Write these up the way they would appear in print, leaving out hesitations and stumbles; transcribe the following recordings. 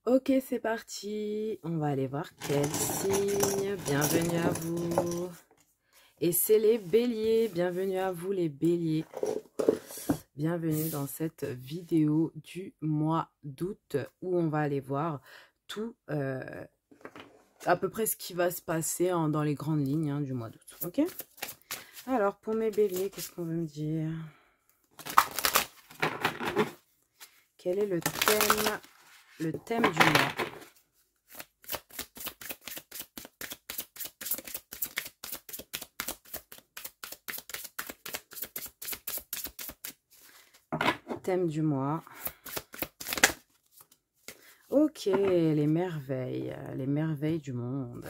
Ok, c'est parti. On va aller voir quel signe. Bienvenue à vous. Et c'est les béliers. Bienvenue à vous les béliers. Bienvenue dans cette vidéo du mois d'août où on va aller voir tout, à peu près ce qui va se passer dans les grandes lignes du mois d'août. Ok? Alors, pour mes béliers, qu'est-ce qu'on veut me dire? Quel est le thème du mois? Thème du mois. Ok, les merveilles du monde.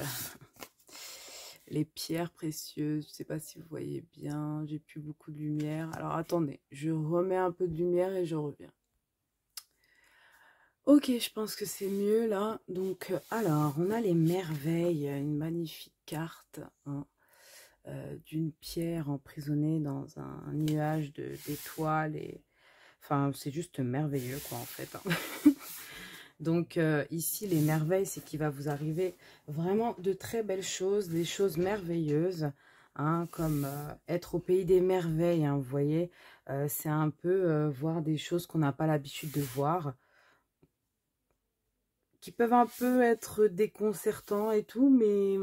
Les pierres précieuses, je ne sais pas si vous voyez bien, j'ai plus beaucoup de lumière. Alors attendez, je remets un peu de lumière et je reviens. Ok, je pense que c'est mieux là. Donc, alors, on a les merveilles, une magnifique carte d'une pierre emprisonnée dans un nuage d'étoiles. Enfin, c'est juste merveilleux quoi en fait. Donc ici, les merveilles, c'est qu'il va vous arriver vraiment de très belles choses, des choses merveilleuses, comme être au pays des merveilles, vous voyez. C'est un peu voir des choses qu'on n'a pas l'habitude de voir, qui peuvent un peu être déconcertants et tout, mais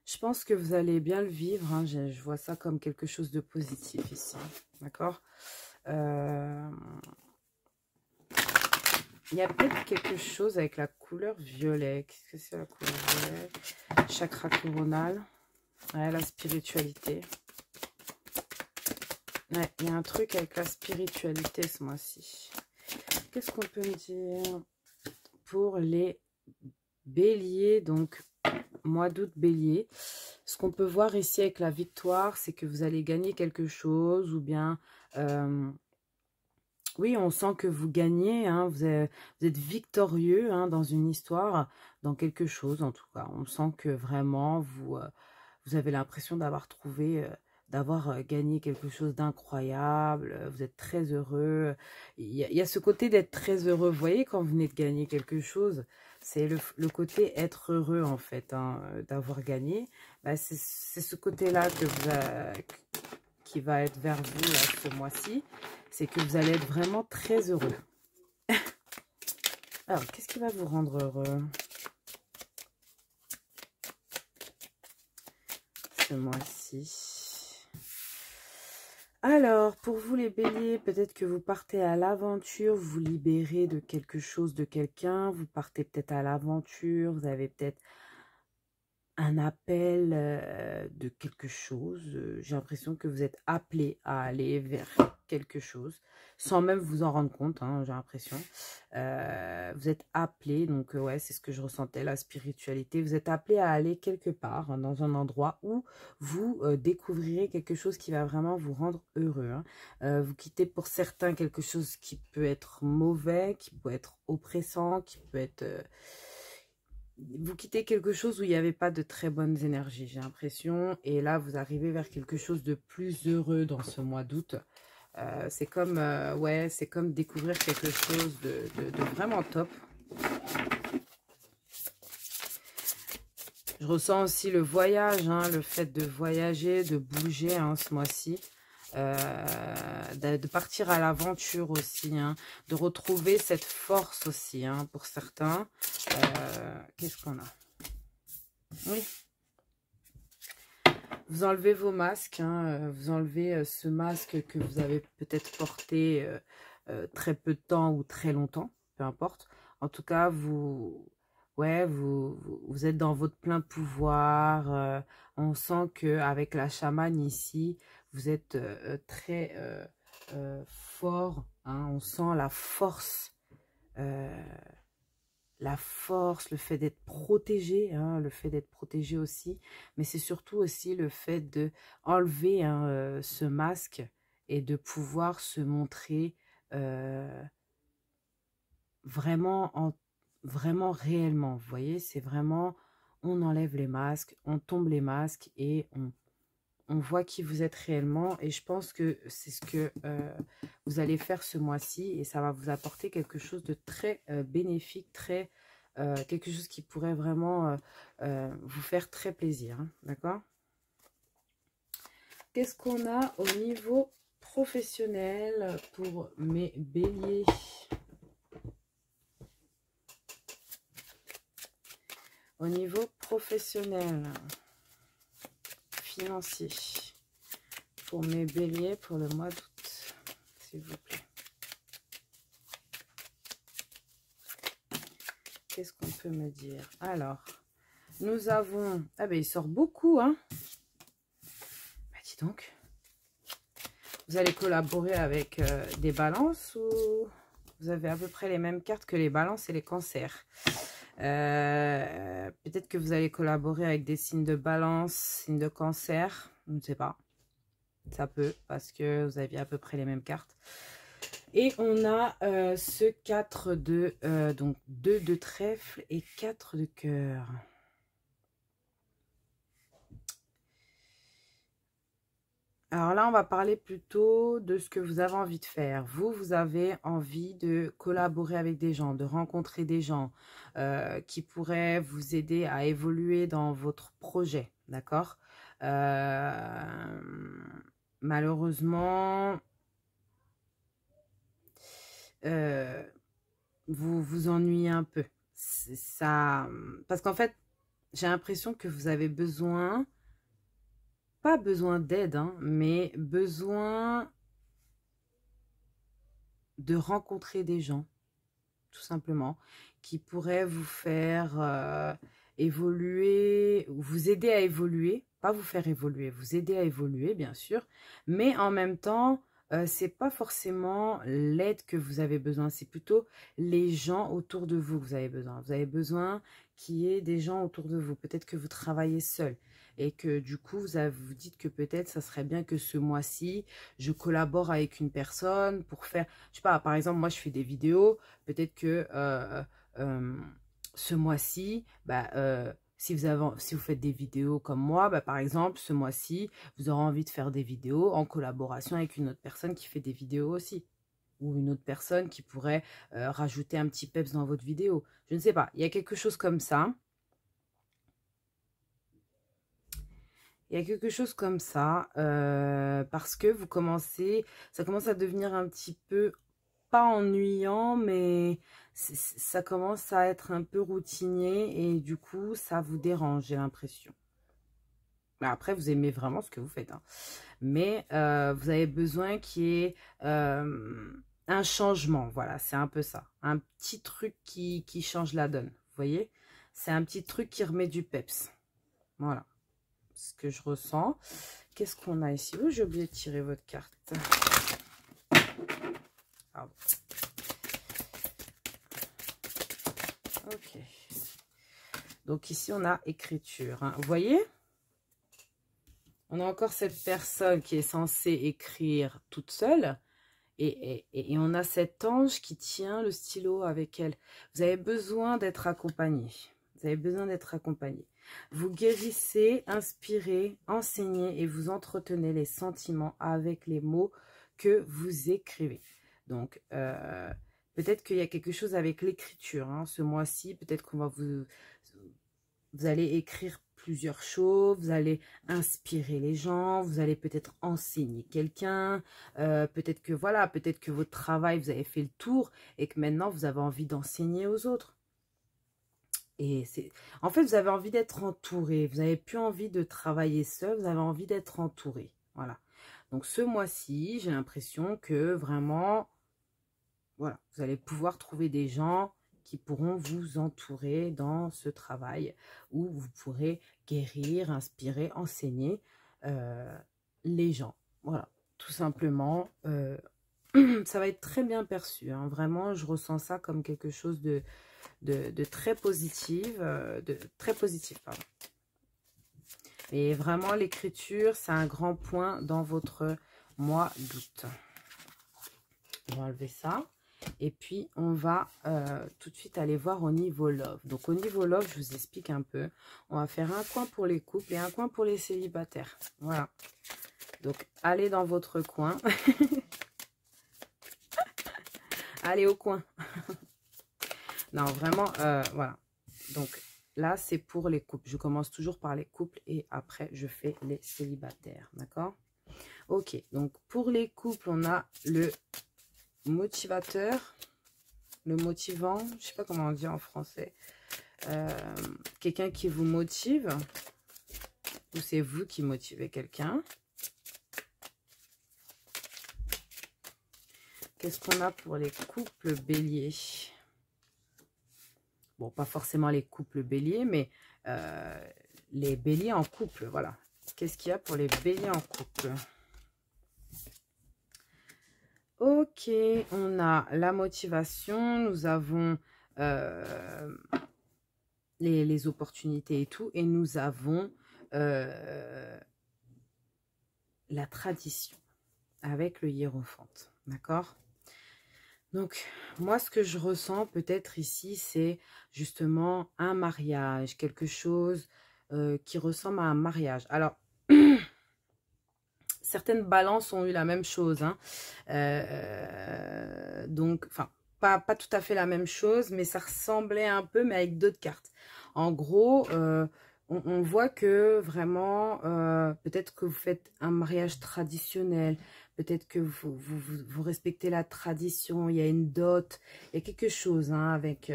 je pense que vous allez bien le vivre. Je vois ça comme quelque chose de positif ici, d'accord. Il y a peut-être quelque chose avec la couleur violet. Qu'est-ce que c'est la couleur violet? Chakra coronal. Ouais, la spiritualité. Ouais, il y a un truc avec la spiritualité ce mois-ci. Qu'est-ce qu'on peut me dire pour les béliers? Donc, mois d'août bélier. Ce qu'on peut voir ici avec la victoire, c'est que vous allez gagner quelque chose ou bien... oui, on sent que vous gagnez, vous êtes victorieux dans une histoire, dans quelque chose en tout cas. On sent que vraiment, vous avez l'impression d'avoir trouvé, d'avoir gagné quelque chose d'incroyable. Vous êtes très heureux. Il y a ce côté d'être très heureux. Vous voyez, quand vous venez de gagner quelque chose, c'est le côté être heureux en fait, d'avoir gagné. Bah, c'est ce côté-là qui va être vers vous là, ce mois-ci. C'est que vous allez être vraiment très heureux. Alors, qu'est-ce qui va vous rendre heureux ce mois-ci? Alors, pour vous les béliers, peut-être que vous partez à l'aventure, vous vous libérez de quelque chose, de quelqu'un, vous partez peut-être à l'aventure, vous avez peut-être un appel de quelque chose. J'ai l'impression que vous êtes appelé à aller vers quelque chose, sans même vous en rendre compte, j'ai l'impression. Vous êtes appelé, donc ouais, c'est ce que je ressentais, la spiritualité. Vous êtes appelé à aller quelque part, dans un endroit où vous découvrirez quelque chose qui va vraiment vous rendre heureux. Vous quittez pour certains quelque chose qui peut être mauvais, qui peut être oppressant, qui peut être... vous quittez quelque chose où il n'y avait pas de très bonnes énergies, j'ai l'impression. Et là, vous arrivez vers quelque chose de plus heureux dans ce mois d'août. C'est comme, ouais, c'est comme découvrir quelque chose de vraiment top. Je ressens aussi le voyage, le fait de voyager, de bouger ce mois-ci. De partir à l'aventure aussi, de retrouver cette force aussi, pour certains. Qu'est-ce qu'on a? Oui. Vous enlevez vos masques, vous enlevez ce masque que vous avez peut-être porté très peu de temps ou très longtemps, peu importe. En tout cas, ouais, vous êtes dans votre plein pouvoir. On sent qu'avec la chamane ici, vous êtes très fort. On sent la force, le fait d'être protégé, le fait d'être protégé aussi, mais c'est surtout aussi le fait de enlever ce masque et de pouvoir se montrer vraiment, vraiment réellement. Vous voyez, c'est vraiment, on enlève les masques, on tombe les masques et On voit qui vous êtes réellement et je pense que c'est ce que vous allez faire ce mois-ci et ça va vous apporter quelque chose de très bénéfique, quelque chose qui pourrait vraiment vous faire très plaisir, hein, d'accord? Qu'est-ce qu'on a au niveau professionnel pour mes béliers? Au niveau professionnel, financier, pour mes béliers pour le mois d'août, s'il vous plaît. Qu'est-ce qu'on peut me dire? Alors, nous avons... Ah ben, il sort beaucoup, hein. Bah, dis donc. Vous allez collaborer avec des balances ou vous avez à peu près les mêmes cartes que les balances et les cancers? Peut-être que vous allez collaborer avec des signes de balance, signes de cancer, je ne sais pas. Ça peut, parce que vous aviez à peu près les mêmes cartes. Et on a ce 4 de... donc 2 de trèfle et 4 de cœur. Alors là, on va parler plutôt de ce que vous avez envie de faire. Vous avez envie de collaborer avec des gens, de rencontrer des gens qui pourraient vous aider à évoluer dans votre projet, d'accord? Malheureusement, vous vous ennuyez un peu. Ça, parce qu'en fait, j'ai l'impression que vous avez besoin... Pas besoin d'aide, hein, mais besoin de rencontrer des gens, tout simplement, qui pourraient vous faire évoluer, vous aider à évoluer, pas vous faire évoluer, vous aider à évoluer, bien sûr, mais en même temps, c'est pas forcément l'aide que vous avez besoin, c'est plutôt les gens autour de vous que vous avez besoin. Vous avez besoin qu'il y ait des gens autour de vous. Peut-être que vous travaillez seul et que du coup, vous dites que peut-être ça serait bien que ce mois-ci, je collabore avec une personne pour faire, je sais pas, par exemple, moi je fais des vidéos, peut-être que ce mois-ci, si vous faites des vidéos comme moi, par exemple, ce mois-ci, vous aurez envie de faire des vidéos en collaboration avec une autre personne qui fait des vidéos aussi. Ou une autre personne qui pourrait rajouter un petit peps dans votre vidéo. Je ne sais pas, il y a quelque chose comme ça. Il y a quelque chose comme ça, parce que ça commence à devenir un petit peu, pas ennuyant, mais ça commence à être un peu routinier et du coup, ça vous dérange, j'ai l'impression. Après, vous aimez vraiment ce que vous faites, hein. Mais vous avez besoin qu'il y ait un changement, voilà, c'est un peu ça. Un petit truc qui change la donne, vous voyez? C'est un petit truc qui remet du peps, voilà. Ce que je ressens. Qu'est-ce qu'on a ici? Oh, j'ai oublié de tirer votre carte. Pardon. Ok. Donc ici, on a écriture, hein. Vous voyez? On a encore cette personne qui est censée écrire toute seule. Et on a cet ange qui tient le stylo avec elle. Vous avez besoin d'être accompagné. Vous avez besoin d'être accompagné. Vous guérissez, inspirez, enseignez et vous entretenez les sentiments avec les mots que vous écrivez. Donc, peut-être qu'il y a quelque chose avec l'écriture, hein, ce mois-ci. Peut-être qu'on va vous allez écrire plusieurs choses, vous allez inspirer les gens, vous allez peut-être enseigner quelqu'un, peut-être que voilà, peut-être que votre travail, vous avez fait le tour et que maintenant vous avez envie d'enseigner aux autres. Et en fait, vous avez envie d'être entouré, vous n'avez plus envie de travailler seul, vous avez envie d'être entouré. Voilà. Donc ce mois-ci, j'ai l'impression que vraiment, voilà, vous allez pouvoir trouver des gens qui pourront vous entourer dans ce travail où vous pourrez guérir, inspirer, enseigner les gens. Voilà, tout simplement. Ça va être très bien perçu, hein. Vraiment, je ressens ça comme quelque chose de très positif, pardon. Et vraiment, l'écriture, c'est un grand point dans votre mois d'août. On va enlever ça. Et puis, on va tout de suite aller voir au niveau love. Donc, au niveau love, je vous explique un peu. On va faire un coin pour les couples et un coin pour les célibataires. Voilà. Donc, allez dans votre coin. Allez au coin. Non, vraiment, voilà. Donc, là, c'est pour les couples. Je commence toujours par les couples et après, je fais les célibataires. D'accord? Ok, donc pour les couples, on a le motivateur, le motivant, je ne sais pas comment on dit en français. Quelqu'un qui vous motive, ou c'est vous qui motivez quelqu'un. Qu'est-ce qu'on a pour les couples béliers? Bon, pas forcément les couples béliers, mais les béliers en couple, voilà. Qu'est-ce qu'il y a pour les béliers en couple? Ok, on a la motivation, nous avons les opportunités et tout, et nous avons la tradition avec le hiérophante, d'accord? Donc, moi, ce que je ressens peut-être ici, c'est justement un mariage, quelque chose qui ressemble à un mariage. Alors, certaines balances ont eu la même chose, hein. Donc, enfin, pas tout à fait la même chose, mais ça ressemblait un peu, mais avec d'autres cartes. En gros, on voit que vraiment, peut-être que vous faites un mariage traditionnel, peut-être que vous respectez la tradition, il y a une dot, il y a quelque chose hein, avec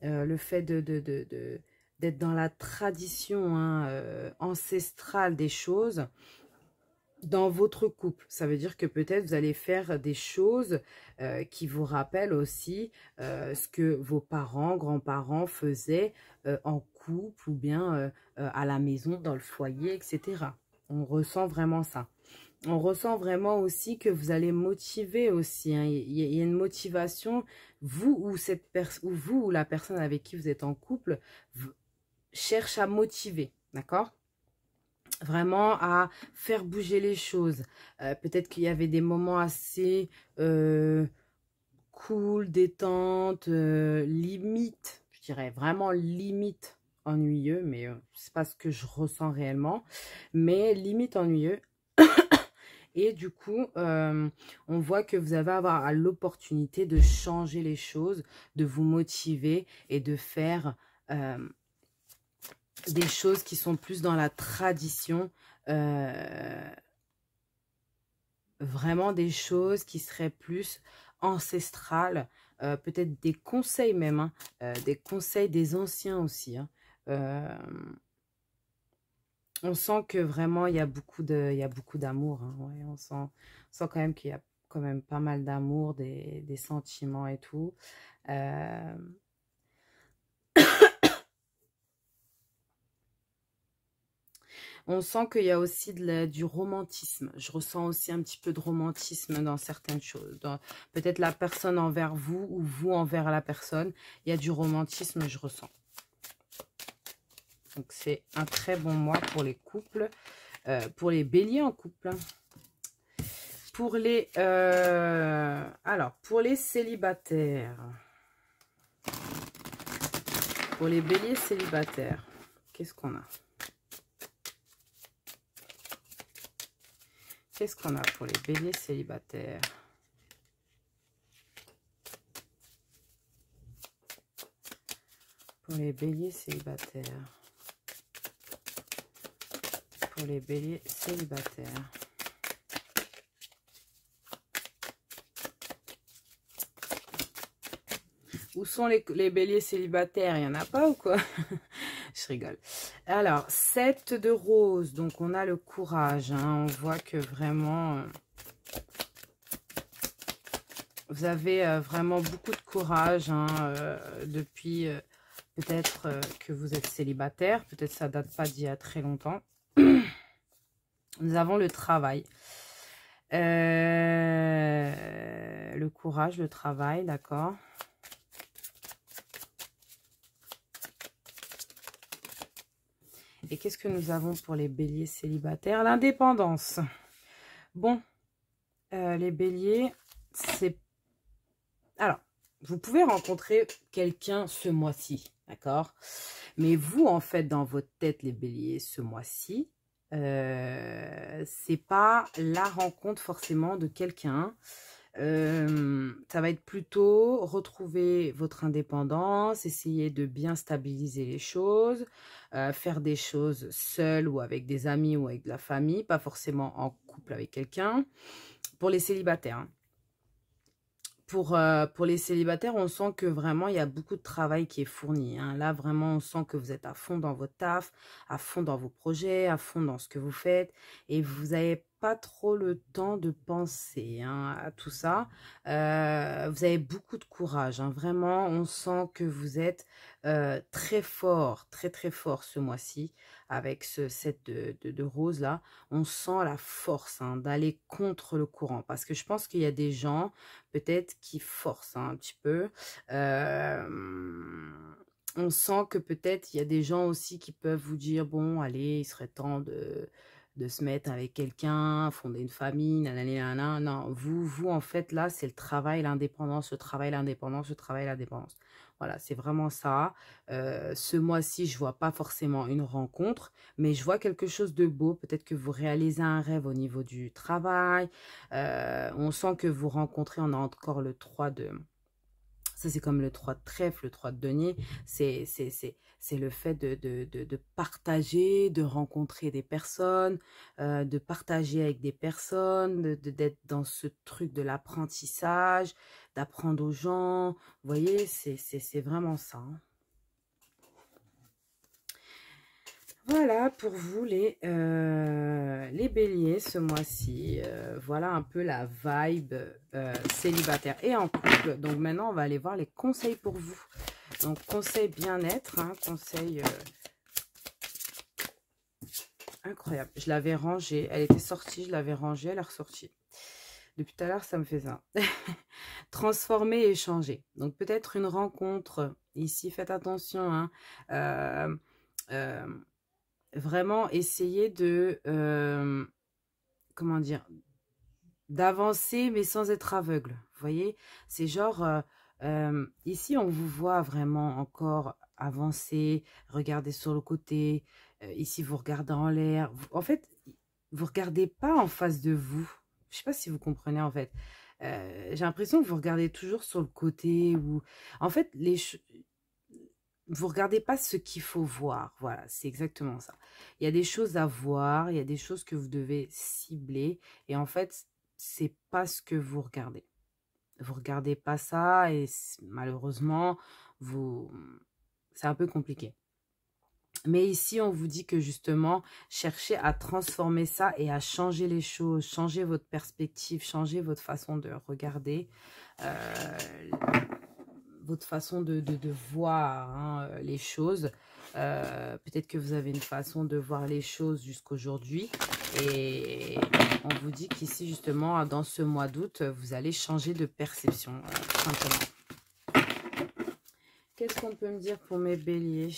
le fait d'être dans la tradition hein, ancestrale des choses. Dans votre couple, ça veut dire que peut-être vous allez faire des choses qui vous rappellent aussi ce que vos parents, grands-parents faisaient en couple ou bien à la maison, dans le foyer, etc. On ressent vraiment ça. On ressent vraiment aussi que vous allez motiver aussi. Hein. Il y a une motivation, vous ou la personne avec qui vous êtes en couple cherche à motiver, d'accord ? Vraiment à faire bouger les choses. Peut-être qu'il y avait des moments assez cool, détente, limite, je dirais vraiment limite ennuyeux, mais c'est pas ce que je ressens réellement, mais limite ennuyeux. Et du coup, on voit que vous allez avoir l'opportunité de changer les choses, de vous motiver et de faire des choses qui sont plus dans la tradition, vraiment des choses qui seraient plus ancestrales, peut-être des conseils même, hein, des conseils des anciens aussi. Hein. On sent que vraiment il y a beaucoup d'amour. Hein, ouais, on sent quand même qu'il y a quand même pas mal d'amour, des sentiments et tout. On sent qu'il y a aussi du romantisme. Je ressens aussi un petit peu de romantisme dans certaines choses. Peut-être la personne envers vous ou vous envers la personne. Il y a du romantisme, je ressens. Donc, c'est un très bon mois pour les couples. Pour les béliers en couple. Pour les... alors, pour les célibataires. Pour les béliers célibataires. Qu'est-ce qu'on a ? Qu'est-ce qu'on a pour les béliers célibataires? Pour les béliers célibataires. Pour les béliers célibataires. Où sont les béliers célibataires? Il n'y en a pas ou quoi? Je rigole. Alors, 7 de rose. Donc, on a le courage. Hein. On voit que vraiment, vous avez vraiment beaucoup de courage hein, depuis peut-être que vous êtes célibataire. Peut-être ça date pas d'il y a très longtemps. Nous avons le travail. Le courage, le travail, d'accord. Et qu'est-ce que nous avons pour les béliers célibataires? L'indépendance. Bon, les béliers, c'est... Alors, vous pouvez rencontrer quelqu'un ce mois-ci, d'accord? Mais vous, en fait, dans votre tête, les béliers, ce mois-ci, c'est pas la rencontre forcément de quelqu'un. Ça va être plutôt retrouver votre indépendance, essayer de bien stabiliser les choses, faire des choses seul ou avec des amis ou avec de la famille, pas forcément en couple avec quelqu'un. Pour les célibataires, hein. Pour les célibataires, on sent que vraiment, il y a beaucoup de travail qui est fourni, hein. Là, vraiment, on sent que vous êtes à fond dans votre taf, à fond dans vos projets, à fond dans ce que vous faites. Et vous n'avez pas trop le temps de penser, hein, à tout ça. Vous avez beaucoup de courage, hein. Vraiment, on sent que vous êtes très fort, très, très fort ce mois-ci. Avec ce set de rose là, on sent la force, hein, d'aller contre le courant. Parce que je pense qu'il y a des gens peut-être qui force, hein, un petit peu. On sent que peut-être il y a des gens aussi qui peuvent vous dire, bon, allez, il serait temps de se mettre avec quelqu'un, fonder une famille, nanana, nanana. Non, vous, en fait, là, c'est le travail, l'indépendance, le travail, l'indépendance, le travail, l'indépendance. Voilà, c'est vraiment ça. Ce mois-ci, je vois pas forcément une rencontre, mais je vois quelque chose de beau. Peut-être que vous réalisez un rêve au niveau du travail. On sent que vous rencontrez, on a encore le 3 de... Ça, c'est comme le 3 de trèfle, le 3 de denier. C'est le fait de partager, de rencontrer des personnes, de partager avec des personnes, d'être dans ce truc de l'apprentissage, d'apprendre aux gens. Vous voyez, c'est vraiment ça, hein. Voilà pour vous les béliers ce mois-ci. Voilà un peu la vibe célibataire et en couple. Donc maintenant, on va aller voir les conseils pour vous. Donc conseil bien-être, hein, conseil incroyable. Je l'avais rangée, elle était sortie, je l'avais rangée, elle est ressortie. Depuis tout à l'heure, ça me fait ça. Transformer et changer. Donc peut-être une rencontre. Ici, faites attention, hein. Vraiment essayer de, comment dire, d'avancer mais sans être aveugle. Vous voyez, c'est genre, ici on vous voit vraiment encore avancer, regarder sur le côté, ici vous regardez en l'air. En fait, vous regardez pas en face de vous. Je sais pas si vous comprenez en fait. J'ai l'impression que vous regardez toujours sur le côté ou en fait vous regardez pas ce qu'il faut voir. Voilà, c'est exactement ça. Il y a des choses à voir, il y a des choses que vous devez cibler. Et en fait, c'est pas ce que vous regardez. Vous regardez pas ça et malheureusement, c'est un peu compliqué. Mais ici, on vous dit que justement, cherchez à transformer ça et à changer les choses, changer votre perspective, changer votre façon de regarder. Votre façon de voir, hein, les choses. Peut-être que vous avez une façon de voir les choses jusqu'aujourd'hui. Et on vous dit qu'ici, justement, dans ce mois d'août, vous allez changer de perception, tout simplement. Qu'est-ce qu'on peut me dire pour mes béliers?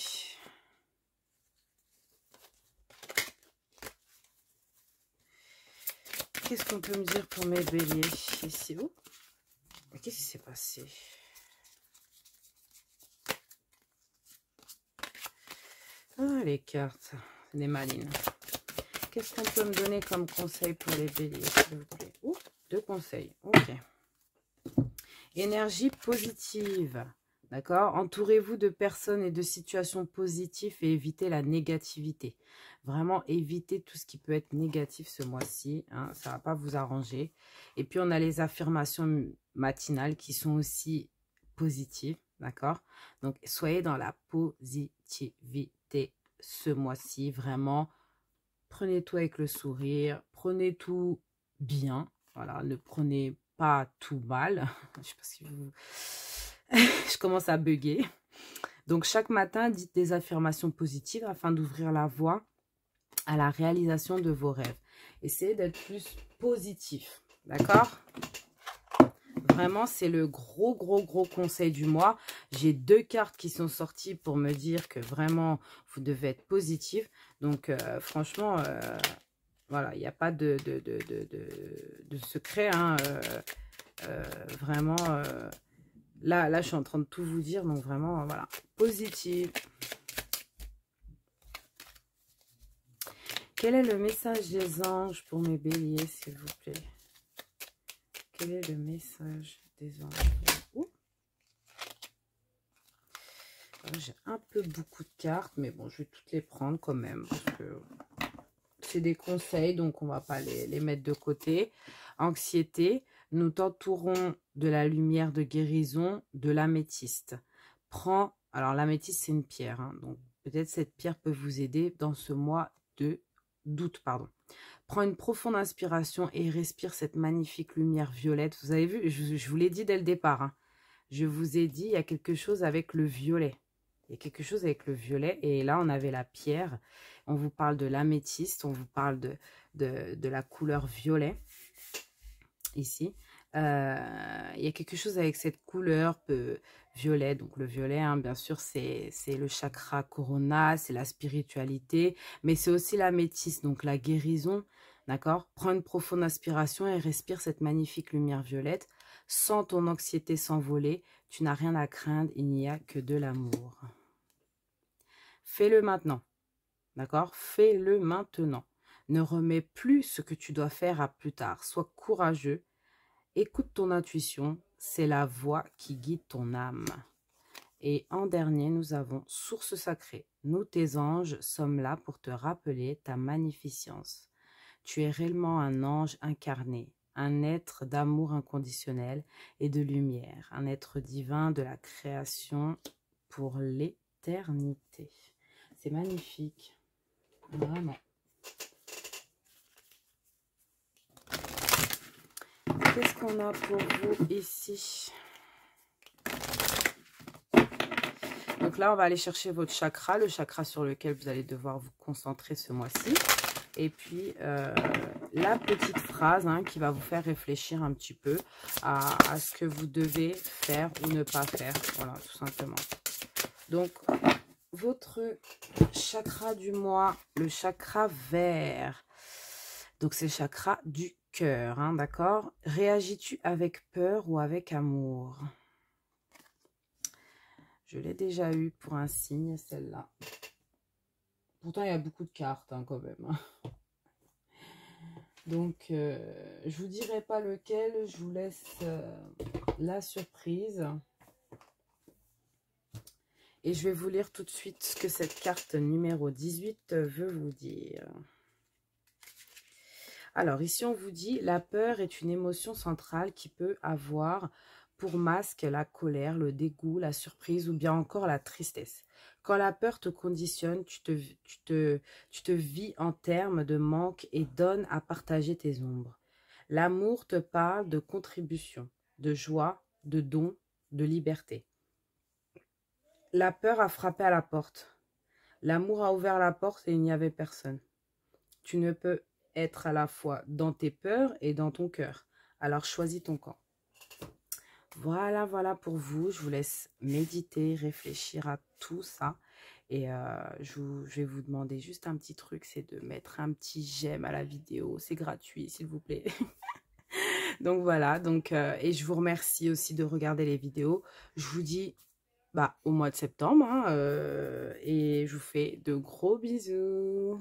Qu'est-ce qu'on peut me dire pour mes béliers ici? Oh, qu'est-ce qui s'est passé? Ah, les cartes, les malines. Qu'est-ce qu'on peut me donner comme conseil pour les béliers, s'il vous plaît? Ouh, 2 conseils, ok. Énergie positive, d'accord? Entourez-vous de personnes et de situations positives et évitez la négativité. Vraiment, évitez tout ce qui peut être négatif ce mois-ci, hein, ça ne va pas vous arranger. Et puis, on a les affirmations matinales qui sont aussi positives, d'accord? Donc, soyez dans la positivité ce mois-ci, vraiment. Prenez tout avec le sourire, prenez tout bien, voilà, ne prenez pas tout mal. Je sais pas si vous... Je commence à bugger. Donc, chaque matin, dites des affirmations positives afin d'ouvrir la voie à la réalisation de vos rêves. Essayez d'être plus positif, d'accord? Vraiment, c'est le gros conseil du mois. J'ai 2 cartes qui sont sorties pour me dire que vraiment, vous devez être positif. Donc, franchement, voilà, il n'y a pas de secret, hein, vraiment, Là, je suis en train de tout vous dire, donc vraiment, voilà, positif. Quel est le message des anges pour mes béliers, s'il vous plaît? Quel est le message des anges? J'ai un peu beaucoup de cartes, mais bon, je vais toutes les prendre quand même, parce que c'est des conseils, donc on va pas les mettre de côté. Anxiété, nous t'entourons de la lumière de guérison de l'améthyste. Prends, alors l'améthyste c'est une pierre, hein, donc peut-être cette pierre peut vous aider dans ce mois d'août, pardon. Prends une profonde inspiration et respire cette magnifique lumière violette. Vous avez vu, je vous l'ai dit dès le départ, hein. Je vous ai dit, il y a quelque chose avec le violet. Il y a quelque chose avec le violet. Et là, on avait la pierre. On vous parle de l'améthyste. On vous parle de la couleur violet. Ici. Il y a quelque chose avec cette couleur violet. Donc, le violet, hein, bien sûr, c'est le chakra corona. C'est la spiritualité. Mais c'est aussi l'améthyste. Donc, la guérison. D'accord? Prends une profonde inspiration et respire cette magnifique lumière violette. Sens ton anxiété s'envoler. Tu n'as rien à craindre. Il n'y a que de l'amour. Fais-le maintenant, d'accord? Fais-le maintenant. Ne remets plus ce que tu dois faire à plus tard. Sois courageux. Écoute ton intuition. C'est la voix qui guide ton âme. Et en dernier, nous avons Source sacrée. Nous, tes anges, sommes là pour te rappeler ta magnificence. Tu es réellement un ange incarné, un être d'amour inconditionnel et de lumière, un être divin de la création pour l'éternité. C'est magnifique, vraiment. Qu'est-ce qu'on a pour vous ici? Donc là, on va aller chercher votre chakra, le chakra sur lequel vous allez devoir vous concentrer ce mois-ci. Et puis, la petite phrase, hein, qui va vous faire réfléchir un petit peu à ce que vous devez faire ou ne pas faire. Voilà, tout simplement. Donc, votre chakra du mois, le chakra vert. Donc, c'est le chakra du cœur, hein, d'accord? Réagis-tu avec peur ou avec amour? Je l'ai déjà eu pour un signe, celle-là. Pourtant, il y a beaucoup de cartes, hein, quand même. Donc, je vous dirai pas lequel. Je vous laisse la surprise. Et je vais vous lire tout de suite ce que cette carte numéro 18 veut vous dire. Alors, ici, on vous dit, la peur est une émotion centrale qui peut avoir pour masque la colère, le dégoût, la surprise ou bien encore la tristesse. Quand la peur te conditionne, tu te vis en termes de manque et donne à partager tes ombres. L'amour te parle de contribution, de joie, de don, de liberté. La peur a frappé à la porte. L'amour a ouvert la porte et il n'y avait personne. Tu ne peux être à la fois dans tes peurs et dans ton cœur. Alors choisis ton camp. Voilà, voilà pour vous. Je vous laisse méditer, réfléchir à tout ça. Et je vais vous demander juste un petit truc, c'est de mettre un petit j'aime à la vidéo. C'est gratuit, s'il vous plaît. Donc voilà, donc, et je vous remercie aussi de regarder les vidéos. Je vous dis au mois de septembre, hein, et je vous fais de gros bisous.